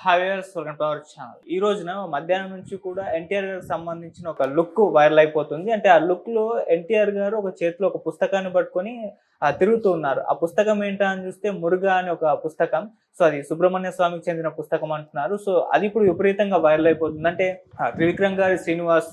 Hi viewers, welcome to our channel. ఈ రోజున మధ్యాహ్నం నుంచి కూడా ఎన్టీఆర్ గారికి సంబంధించిన ఒక లుక్ వైరల్ అయిపోతుంది. అంటే ఆ లుక్ లో ఎన్టీఆర్ గారు ఒక చేతిలో ఒక పుస్తకాన్ని పట్టుకొని తిరుగుతూ ఉన్నారు. ఆ పుస్తకం ఏంటా అని చూస్తే మురుగా అనే ఒక పుస్తకం. సో అది సుబ్రహ్మణ్య స్వామికి చెందిన పుస్తకం అంటున్నారు. సో అది ఇప్పుడు విపరీతంగా వైరల్ అయిపోతుంది. అంటే త్రివిక్రమ్ గారి శ్రీనివాస్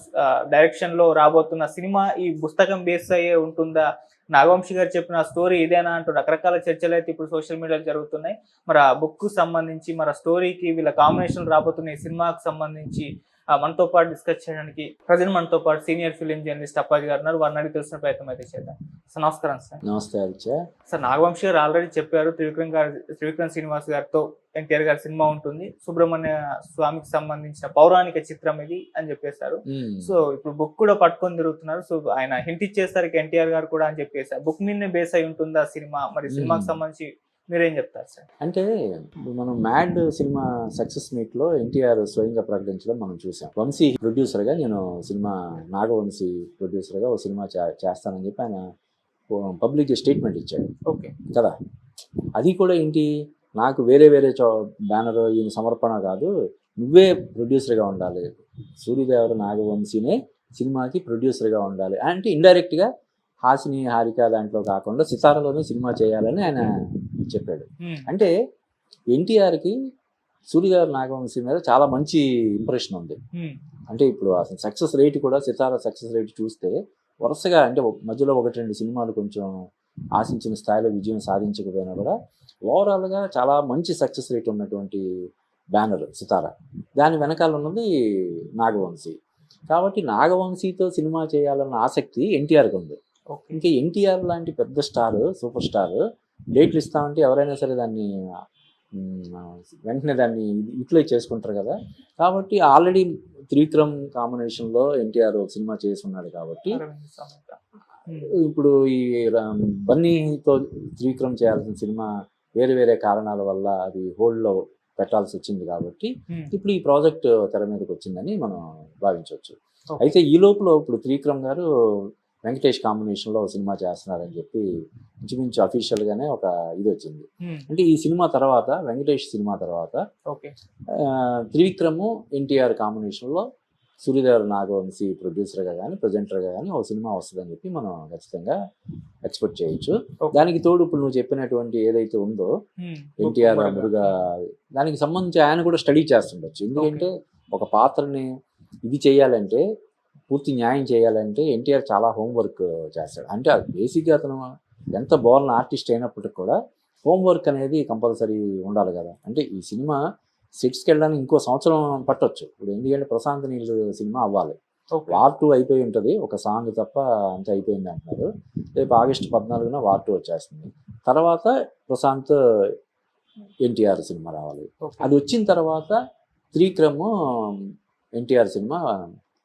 డైరెక్షన్ లో రాబోతున్న సినిమా ఈ పుస్తకం బేస్ అయ్యే ఉంటుందా, నాగవంశి గారు చెప్పిన స్టోరీ ఇదేనా అంటూ రకరకాల చర్చలు అయితే ఇప్పుడు సోషల్ మీడియాలో జరుగుతున్నాయి. మరి ఆ బుక్ సంబంధించి, మరి ఆ స్టోరీకి వీళ్ళ కాంబినేషన్ రాబోతున్న ఈ సినిమాకి సంబంధించి మనతో పాటు డిస్కస్ చేయడానికి ప్రజెంట్ మనతో పాటు సీనియర్ ఫిలిం జర్నలిస్ట్ అప్పాజీ గారు ఉన్నారు. వారిని అడిగి తెలిసిన ప్రయత్నం అయితే చేద్దాం. సార్ నమస్కారం. సార్ నమస్తే ఆదిత్య. సార్, నాగవంశి గారు ఆల్రెడీ చెప్పారు త్రివిక్రమ్ శ్రీనివాస్ గారితో ఎన్టీఆర్ గారి సినిమా ఉంటుంది, సుబ్రహ్మణ్య స్వామికి సంబంధించిన పౌరాణిక చిత్రం ఇది అని చెప్పేశారు. సో ఇప్పుడు బుక్ కూడా పట్టుకొని తిరుగుతున్నారు. సో ఆయన హింట్ ఇచ్చేసరికి ఎన్టీఆర్ గారు కూడా అని చెప్పేశారు. బుక్ మీదనే బేస్ అయి ఉంటుందా సినిమా? మరి సినిమాకి సంబంధించి మీరేం చెప్తారు సార్? అంటే మనం మ్యాడ్ సినిమా సక్సెస్ మీట్ లో ఎన్టీఆర్ స్వయంగా ప్రకటించడం మనం చూసాం. వంశీ ప్రొడ్యూసర్ గా నేను సినిమా, నాగవంశీ ప్రొడ్యూసర్ గా ఒక సినిమా చేస్తానని చెప్పి ఆయన పబ్లిక్ స్టేట్మెంట్ ఇచ్చాడు. ఓకే కదా, అది కూడా ఏంటి, నాకు వేరే బ్యానర్ ఈయన సమర్పణ కాదు, నువ్వే ప్రొడ్యూసర్గా ఉండాలి, సూర్యదేవర నాగవంశీనే సినిమాకి ప్రొడ్యూసర్గా ఉండాలి అంటే ఇండైరెక్ట్గా హాసిని హారిక దాంట్లో కాకుండా సితారలోనే సినిమా చేయాలని ఆయన చెప్పాడు. అంటే ఎన్టీఆర్కి సూర్యదేవర నాగవంశీ మీద చాలా మంచి ఇంప్రెషన్ ఉంది. అంటే ఇప్పుడు అసలు సక్సెస్ రేట్ కూడా, సితార సక్సెస్ రేట్ చూస్తే వరుసగా, అంటే మధ్యలో 1-2 సినిమాలు కొంచెం ఆశించిన స్థాయిలో విజయం సాధించకపోయినా కూడా ఓవరాల్గా చాలా మంచి సక్సెస్ రేట్ ఉన్నటువంటి బ్యానర్ సితార. దాని వెనకాల ఉన్నది నాగవంశీ. కాబట్టి నాగవంశీతో సినిమా చేయాలన్న ఆసక్తి ఎన్టీఆర్కి ఉంది. ఇంకా ఎన్టీఆర్ లాంటి పెద్ద స్టార్, సూపర్ స్టార్ డేట్లు ఇస్తామంటే ఎవరైనా సరే దాన్ని వెంటనే దాన్ని యూటిలైజ్ చేసుకుంటారు కదా. కాబట్టి ఆల్రెడీ త్రివిక్రమ్ కాంబినేషన్లో ఎన్టీఆర్ సినిమా చేసి ఉన్నాడు. కాబట్టి ఇప్పుడు ఈ బన్నీతో త్రివిక్రమ్ చేయాల్సిన సినిమా వేరే కారణాల వల్ల అది హోల్డ్లో పెట్టాల్సి వచ్చింది. కాబట్టి ఇప్పుడు ఈ ప్రాజెక్ట్ తెర మీదకి వచ్చిందని మనం భావించవచ్చు. అయితే ఈ లోపల ఇప్పుడు త్రివిక్రమ్ గారు వెంకటేష్ కాంబినేషన్లో సినిమా చేస్తున్నారని చెప్పి ఇంచుమించు అఫీషియల్గానే ఒక ఇది వచ్చింది. అంటే ఈ సినిమా తర్వాత, వెంకటేష్ సినిమా తర్వాత త్రివిక్రమ్ ఎన్టీఆర్ కాంబినేషన్లో సూర్యదేవర నాగవంశీ ప్రొడ్యూసర్గా కానీ ప్రజెంటర్గా కానీ ఒక సినిమా వస్తుందని చెప్పి మనం ఖచ్చితంగా ఎక్స్పెక్ట్ చేయొచ్చు. దానికి తోడు ఇప్పుడు నువ్వు చెప్పినటువంటి ఏదైతే ఉందో ఎన్టీఆర్ మురుగా, దానికి సంబంధించి ఆయన కూడా స్టడీ చేస్తుండొచ్చు. ఎందుకంటే ఒక పాత్రని ఇది చేయాలంటే, పూర్తి న్యాయం చేయాలంటే ఎన్టీఆర్ చాలా హోంవర్క్ చేస్తాడు. అంటే బేసిక్గా అతను ఎంత బోర్న్ ఆర్టిస్ట్ అయినప్పటికి కూడా హోంవర్క్ అనేది కంపల్సరీ ఉండాలి కదా. అంటే ఈ సినిమా సెట్స్కి వెళ్ళడానికి ఇంకో సంవత్సరం పట్టొచ్చు. ఇప్పుడు ఎందుకంటే ప్రశాంత్ నీల్ సినిమా అవ్వాలి, వార్ 2 అయిపోయి ఉంటుంది, ఒక సాంగ్ తప్ప అంత అయిపోయింది అంటున్నారు. రేపు ఆగస్టు 14న వార్ 2 వచ్చేస్తుంది. తర్వాత ప్రశాంత్ ఎన్టీఆర్ సినిమా రావాలి. అది వచ్చిన తర్వాత త్రివిక్రమ్ ఎన్టీఆర్ సినిమా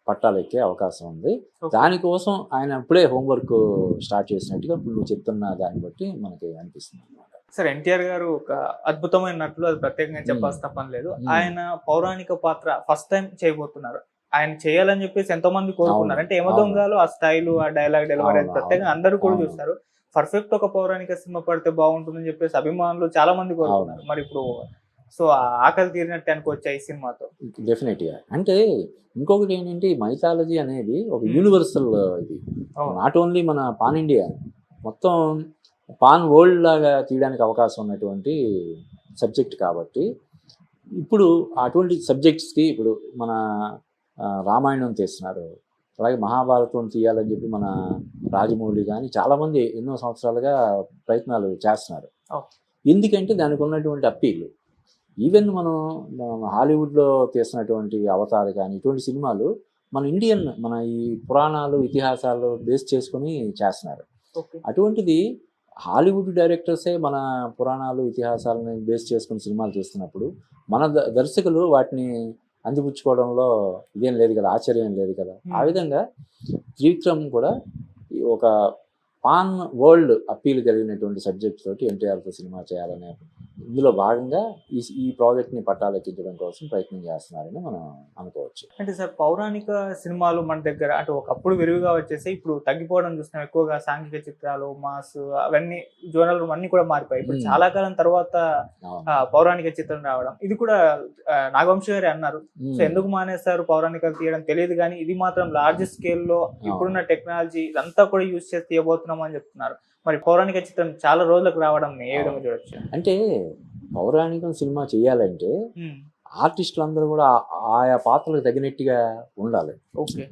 పట్టాలెక్కే అవకాశం ఉంది. దానికోసం ఆయన ఇప్పుడే హోంవర్క్ స్టార్ట్ చేసినట్టుగా ఇప్పుడు నువ్వు చెప్తున్న దాన్ని బట్టి మనకి అనిపిస్తుంది అనమాట. సార్, ఎన్టీఆర్ గారు ఒక అద్భుతమైన నటులు, అది ప్రత్యేకంగా చెప్పాల్సిన పని లేదు. ఆయన పౌరాణిక పాత్ర ఫస్ట్ టైం చేయబోతున్నారు. ఆయన చేయాలని చెప్పేసి ఎంతో మంది కోరుకున్నారు. అంటే యమదొంగలో ఆ స్టైల్, ఆ డైలాగ్ డెలివరీ ప్రత్యేకంగా అందరూ కూడా చూస్తారు. పర్ఫెక్ట్ ఒక పౌరాణిక సినిమా పడితే బాగుంటుందని చెప్పేసి అభిమానులు చాలా మంది కోరుకున్నారు. మరి ఇప్పుడు సో ఆకలి తీరినట్టు అనుకోవచ్చా ఈ సినిమాతో? డెఫినెట్గా. అంటే ఇంకొకటి ఏంటంటే, మైథాలజీ అనేది ఒక యూనివర్సల్ ఇది, నాట్ ఓన్లీ మన పాన్ ఇండియా, మొత్తం పాన్ వరల్డ్ లాగా తీయడానికి అవకాశం ఉన్నటువంటి సబ్జెక్ట్. కాబట్టి ఇప్పుడు అటువంటి సబ్జెక్ట్స్కి ఇప్పుడు మన రామాయణం తీస్తున్నారు, అలాగే మహాభారతం తీయాలని చెప్పి మన రాజమౌళి కానీ చాలామంది ఎన్నో సంవత్సరాలుగా ప్రయత్నాలు చేస్తున్నారు. ఎందుకంటే దానికి ఉన్నటువంటి అప్పీల్. ఈవెన్ మనం హాలీవుడ్లో తీసినటువంటి అవతార్ కానీ ఇటువంటి సినిమాలు మన ఈ పురాణాలు, ఇతిహాసాలు బేస్ చేసుకొని చేస్తున్నారు. అటువంటిది హాలీవుడ్ డైరెక్టర్సే మన పురాణాలు, ఇతిహాసాలను బేస్ చేసుకుని సినిమాలు తీస్తున్నప్పుడు మన దర్శకులు వాటిని అందిపుచ్చుకోవడంలో ఇదేం లేదు కదా, ఆశ్చర్యం లేదు కదా. ఆ విధంగా త్రివిక్రమ్ కూడా ఒక పాన్ వరల్డ్ అప్పీల్ కలిగినటువంటి సబ్జెక్ట్ తోటి ఎన్టీఆర్తో సినిమా చేయాలనే ఇందులో భాగంగా ఈ ప్రాజెక్ట్ని పట్టాలెక్కించడం కోసం ప్రయత్నం చేస్తున్నారని మనం అనుకోవచ్చు. అంటే సార్ పౌరాణిక సినిమాలు మన దగ్గర అంటే ఒకప్పుడు విరివిగా వచ్చేసి ఇప్పుడు తగ్గిపోవడం చూస్తున్నాం. ఎక్కువగా సాంఘిక చిత్రాలు, మాస్ అవన్నీ జోనల్ అన్ని కూడా మారిపోయాయి. ఇప్పుడు చాలా కాలం తర్వాత పౌరాణిక చిత్రం రావడం, ఇది కూడా నాగవంశి గారే అన్నారు. సో ఎందుకు మానేస్తారు పౌరాణికలు తీయడం తెలియదు, కానీ ఇది మాత్రం లార్జ్ స్కేల్ లో ఇప్పుడున్న టెక్నాలజీ ఇదంతా కూడా యూజ్ చేసి తీయబోతున్నాం అని చెప్తున్నారు. మరి పౌరాణిక చిత్రం చాలా రోజులకు రావడం ఏ విధంగా చూడొచ్చు? అంటే పౌరాణికం సినిమా చేయాలంటే ఆర్టిస్టులు అందరూ కూడా ఆయా పాత్రలకు తగినట్టుగా ఉండాలి.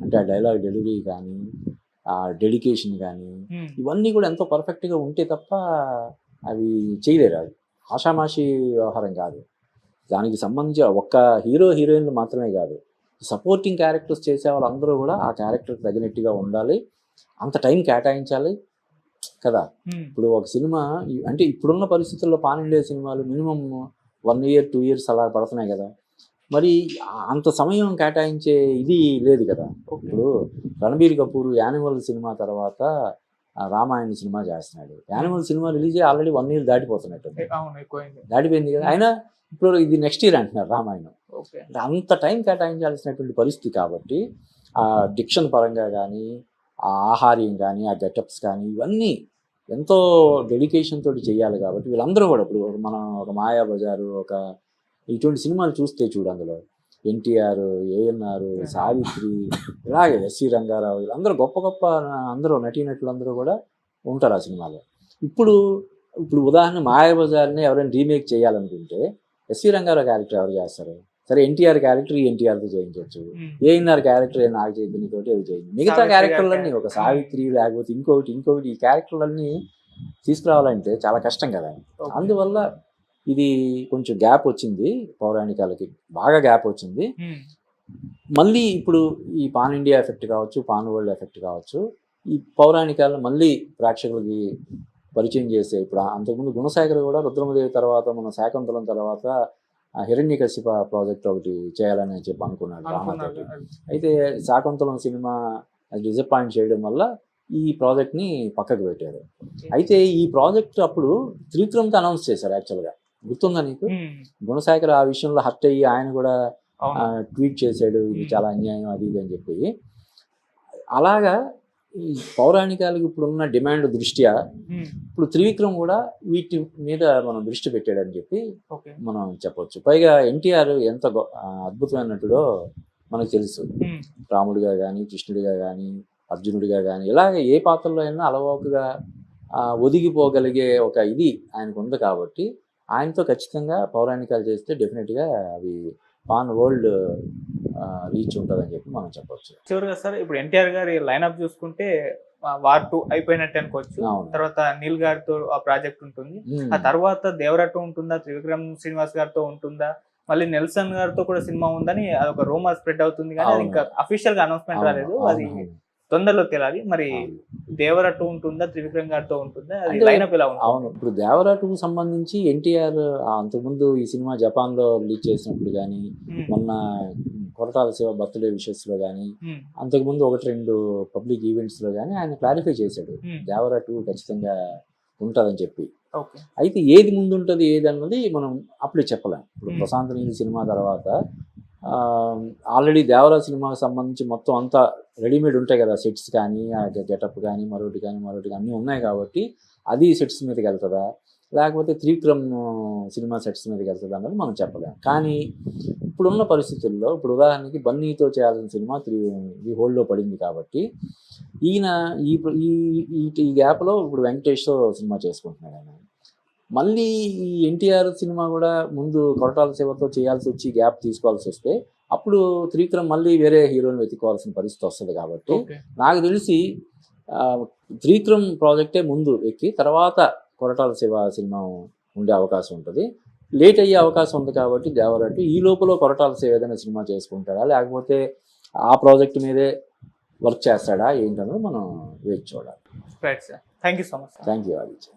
అంటే ఆ డైలాగ్ డెలివరీ కానీ, ఆ డెడికేషన్ కానీ, ఇవన్నీ కూడా ఎంతో పర్ఫెక్ట్గా ఉంటే తప్ప అవి చేయలేరు. అది ఆషామాషి వ్యవహారం కాదు. దానికి సంబంధించి ఒక్క హీరో హీరోయిన్లు మాత్రమే కాదు, సపోర్టింగ్ క్యారెక్టర్స్ చేసే వాళ్ళందరూ కూడా ఆ క్యారెక్టర్కి తగినట్టుగా ఉండాలి. అంత టైం కేటాయించాలి కదా. ఇప్పుడు ఒక సినిమా అంటే ఇప్పుడున్న పరిస్థితుల్లో పాన్ ఇండియా సినిమాలు మినిమం 1 year 2 years అలా పడుతున్నాయి కదా. మరి అంత సమయం కేటాయించే ఇది లేదు కదా. ఇప్పుడు రణబీర్ కపూర్ యానిమల్ సినిమా తర్వాత రామాయణ సినిమా చేస్తున్నాడు. Animal cinema release already 1 year దాటిపోతున్నట్టు, దాటిపోయింది కదా. అయినా ఇప్పుడు ఇది నెక్స్ట్ ఇయర్ అంటున్నారు రామాయణం. అంత టైం కేటాయించాల్సినటువంటి పరిస్థితి కాబట్టి ఆ డిక్షన్ పరంగా కానీ, ఆ ఆహార్యం కానీ, ఆ గెటప్స్ కానీ, ఇవన్నీ ఎంతో డెడికేషన్ తోటి చేయాలి. కాబట్టి వీళ్ళందరూ కూడా ఇప్పుడు మనం ఒక మాయాబజారు, ఒక ఇటువంటి సినిమాలు చూస్తే చూడు, అందులో ఎన్టీఆర్, ఏఎన్ఆర్, సావిత్రి, ఇలాగే ఎస్వి రంగారావు, వీళ్ళందరూ గొప్ప గొప్ప అందరూ నటీనటులు అందరూ కూడా ఉంటారు ఆ సినిమాలో. ఇప్పుడు ఉదాహరణ మాయాబజార్ని ఎవరైనా రీమేక్ చేయాలనుకుంటే ఎస్వి రంగారావు క్యారెక్టర్ ఎవరు చేస్తారు? సరే, ఎన్టీఆర్ క్యారెక్టర్ ఎన్టీఆర్తో చేయించవచ్చు, ఏఎన్ఆర్ క్యారెక్టర్ నాగ చైతన్య తోటి అది చేయించు. మిగతా క్యారెక్టర్లన్నీ ఒక సావిత్రి లేకపోతే ఇంకొకటి ఈ క్యారెక్టర్లన్నీ తీసుకురావాలంటే చాలా కష్టం కదా. అందువల్ల ఇది కొంచెం గ్యాప్ వచ్చింది, పౌరాణికాలకి బాగా గ్యాప్ వచ్చింది. మళ్ళీ ఇప్పుడు ఈ పాన్ ఇండియా ఎఫెక్ట్ కావచ్చు, పాన్ వరల్డ్ ఎఫెక్ట్ కావచ్చు, ఈ పౌరాణికాలను మళ్ళీ ప్రేక్షకులకి పరిచయం చేసే. ఇప్పుడు అంతకుముందు గుణశేఖర్ కూడా రుద్రమదేవి తర్వాత, మన శాకుంతలం తర్వాత హిరణ్యకశిప ప్రాజెక్ట్ ఒకటి చేయాలని చెప్పి అనుకున్నాడు రామాతోటి. అయితే శాకుంతలం సినిమా డిసప్పాయింట్ చేయడం వల్ల ఈ ప్రాజెక్ట్ని పక్కకు పెట్టారు. అయితే ఈ ప్రాజెక్ట్ అప్పుడు త్రివిక్రమ్కి అనౌన్స్ చేశారు. యాక్చువల్గా గుర్తుందా నీకు? గుణశేఖర్ ఆ విషయంలో హర్ట్ అయ్యి ఆయన కూడా ట్వీట్ చేశాడు, ఇది చాలా అన్యాయం అది ఇది అని చెప్పి. అలాగా ఈ పౌరాణికాలకు ఇప్పుడున్న డిమాండ్ దృష్ట్యా ఇప్పుడు త్రివిక్రమ్ కూడా వీటి మీద మనం దృష్టి పెట్టాడని చెప్పి మనం చెప్పొచ్చు. పైగా ఎన్టీఆర్ ఎంత అద్భుతమైన నటుడో మనకు తెలుసు. రాముడిగా కానీ, కృష్ణుడిగా కానీ, అర్జునుడిగా కానీ, ఇలాగ ఏ పాత్రలో అయినా అలవోకగా ఒదిగిపోగలిగే ఒక ఇది ఆయనకు ఉంది. కాబట్టి ఆయనతో ఖచ్చితంగా పౌరాణికాలు చేస్తే డెఫినెట్గా అవి పాన్ వరల్డ్ రీచ్ ఉంటుందని చెప్పి మనం చెప్పొచ్చు. చివరిగా సార్, ఇప్పుడు ఎన్టీఆర్ గారి లైన్అప్ చూసుకుంటే వార్ 2 అయిపోయినట్టు అనుకోవచ్చు. తర్వాత నీల్ గారితో ఆ ప్రాజెక్ట్ ఉంటుంది. ఆ తర్వాత దేవరా 2 ఉంటుందా, త్రివిక్రమ్ శ్రీనివాస్ గారితో ఉంటుందా, మళ్ళీ నెల్సన్ గారితో కూడా సినిమా ఉందని అదొక రూమర్ స్ప్రెడ్ అవుతుంది, కానీ అది ఇంకా అఫీషియల్ గా అనౌన్స్మెంట్ రాలేదు. అది తొందరలో తెలియాలి. మరి దేవరా 2 ఉంటుందా, త్రివిక్రమ్ గారితో ఉంటుందా, అది లైనప్ ఎలా ఉంటుంది? అవును, ఇప్పుడు దేవరా 2 సంబంధించి ఎన్టీఆర్ అంతకుముందు ఈ సినిమా జపాన్ లో రిలీజ్ చేసినప్పుడు కానీ, మొన్న కొరటాల శివ బర్త్డే విషెస్ లో కానీ, అంతకుముందు 1-2 పబ్లిక్ ఈవెంట్స్ లో కానీ ఆయన క్లారిఫై చేశాడు దేవరా 2 ఖచ్చితంగా ఉంటుందని చెప్పి. అయితే ఏది ముందు ఉంటుంది ఏది అన్నది మనం అప్పుడే చెప్పలేం. ఇప్పుడు ప్రశాంత్ నీల్ సినిమా తర్వాత ఆల్రెడీ దేవరా సినిమాకి సంబంధించి మొత్తం అంతా రెడీమేడ్ ఉంటాయి కదా, సెట్స్ కానీ, గెటప్ కానీ, మరొకటి కానీ అన్నీ ఉన్నాయి. కాబట్టి అది సెట్స్ మీదకి వెళ్తుందా, లేకపోతే త్రివిక్రమ్ సినిమా సెట్స్ మీదకి వెళ్తుందా అన్నది మనం చెప్పలేము. కానీ ఇప్పుడున్న పరిస్థితుల్లో, ఇప్పుడు ఉదాహరణకి బన్నీతో చేయాల్సిన సినిమా ఈ హోల్డ్లో పడింది. కాబట్టి ఈయన ఈ గ్యాప్లో ఇప్పుడు వెంకటేష్తో సినిమా చేసుకుంటున్నాడు ఆయన. మళ్ళీ ఈ ఎన్టీఆర్ సినిమా కూడా ముందు కొరటాల శివతో చేయాల్సి వచ్చి గ్యాప్ తీసుకోవాల్సి వస్తే అప్పుడు త్రివిక్రమ్ మళ్ళీ వేరే హీరోని వెతుక్కోవాల్సిన పరిస్థితి వస్తుంది. కాబట్టి నాకు తెలిసి త్రివిక్రమ్ ప్రాజెక్టే ముందు ఎక్కి తర్వాత కొరటాల శివ సినిమా ఉండే అవకాశం ఉంటుంది. లేట్ అయ్యే అవకాశం ఉంది. కాబట్టి దేవరా 2 ఈ లోపల కొరటాల శివ ఏదైనా సినిమా చేసుకుంటాడా, లేకపోతే ఆ ప్రాజెక్ట్ మీదే వర్క్ చేస్తాడా ఏంటన్నది మనం వేచి చూడాలి. Right sir, thank you so much. Thank you Aditya.